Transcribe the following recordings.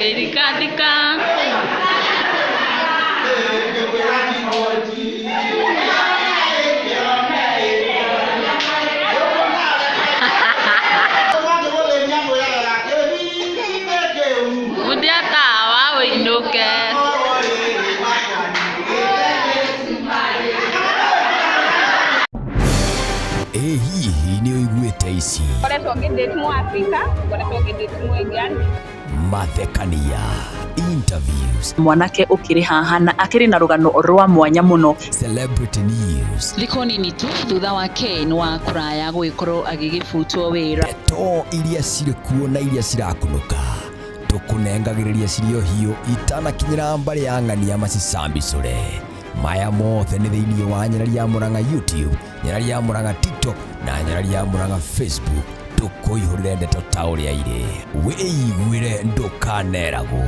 Erikatika. Mudiata wa inoke. Hihi nĩ ũiguĩte ici? Koretwo ngĩdate Mũafrika, koretwo ngĩdate Mũindian. Mathekania interviews. Mwanake ũkĩrĩ haha na akĩrĩ na rũgano rwa mwanya mũno. Celebrity news. Thikũ nini tu thutha wa Ken wa kũraya gũgĩkorwo agĩgĩbutwo wĩra. Ndeto iria cirĩ kuo na iria cirakunũka tũkũnengagĩrĩria cirio hiũ itanakinyĩra mbarĩ ya ng'ania macicambicũre. Maya mothe nĩ thĩinĩ wa Nyarari ya Mũrang'a YouTube, Nyarari ya Mũrang'a TikTok na Nyarari ya Mũrang'a Facebook. Tũkũihũrĩre ndeto ta ũrĩa irĩ, wĩiguĩre ndũkaneragwo.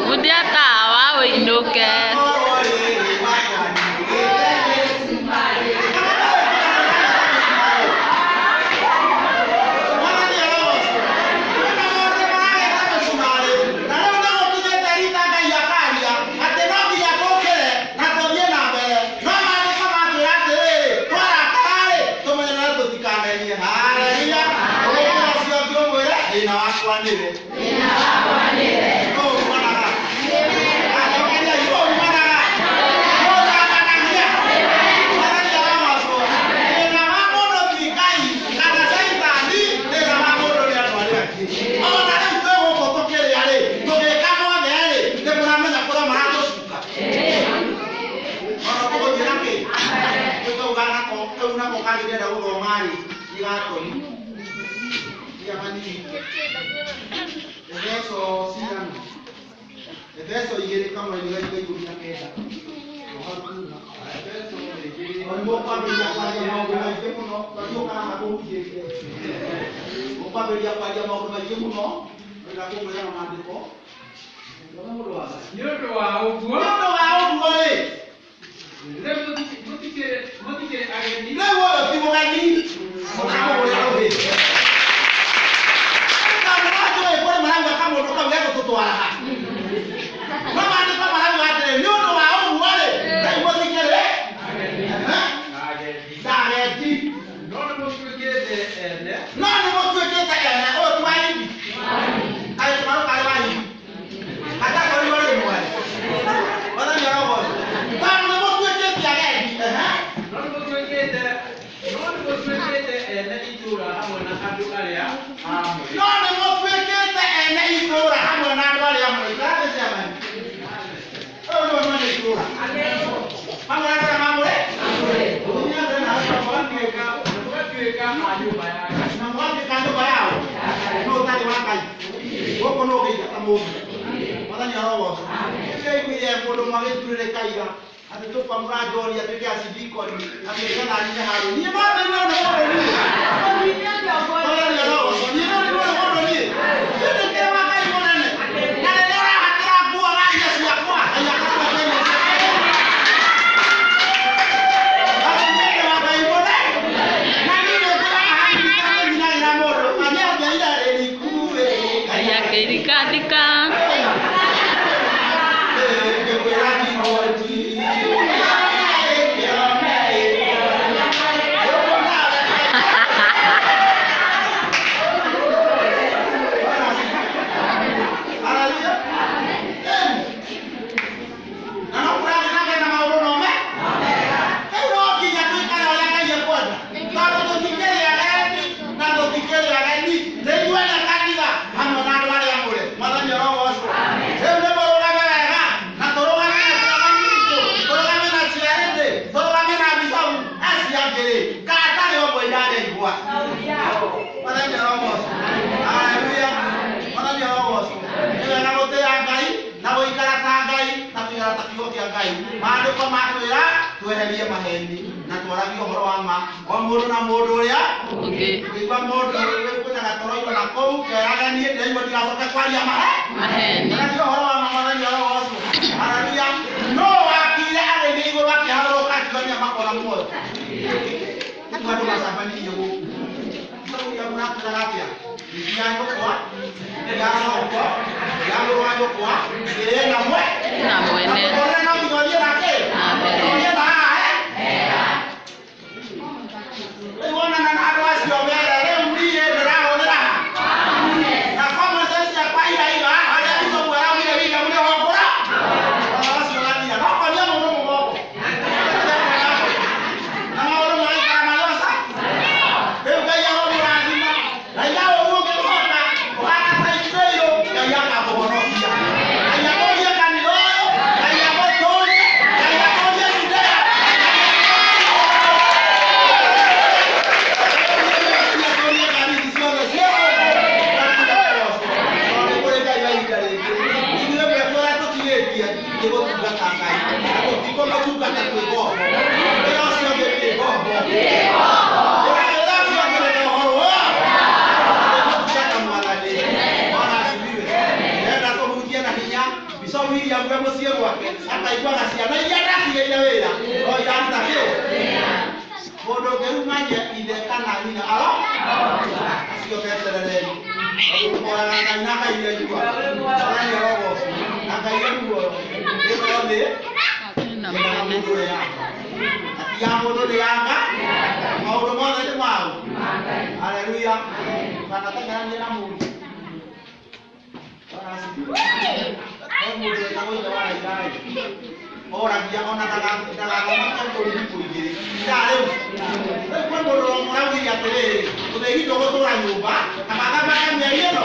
Mudiata wa inoke. kuongerera ta kiugo kia Ngai maandiko makwira tweherie maheni na twaragie ũhoro wa ma o mũndũ na mũndũ ũrĩa ũngĩigua mũndũ wĩkũnyaga toro na kũu keraganie ndĩraigua ndigacoke kwaria maheni twaragie ũhoro wa ma mwathani arogocwo haleluya no wakire agĩthiĩ igũrũ akĩharũrũka akĩonia makora muoyo andũ macambanirie gũkũ ya mũrakũraga atĩa Yangokwa, Yangokwa, Yangokwa, Yangokwa, Na mwene. Ona na migodi yake. Ona na Ona na arwasi obera leo ndiye ndaraona. Na kama sasa kwa ila haya hizo bwana mimi bila mimi hokora. Arwasi wanadia. Na kwa nini mmoja mmoja? Na maana mimi kama losa. Leo kaya roho lazima. Na yao Haleluya. Wanataka nani na Mungu. Ora dia ona daga mata kuri kuri. Dale. Kwa moro mora wi ya tele. Ude hito go tora nyumba. Kama kama kama yero.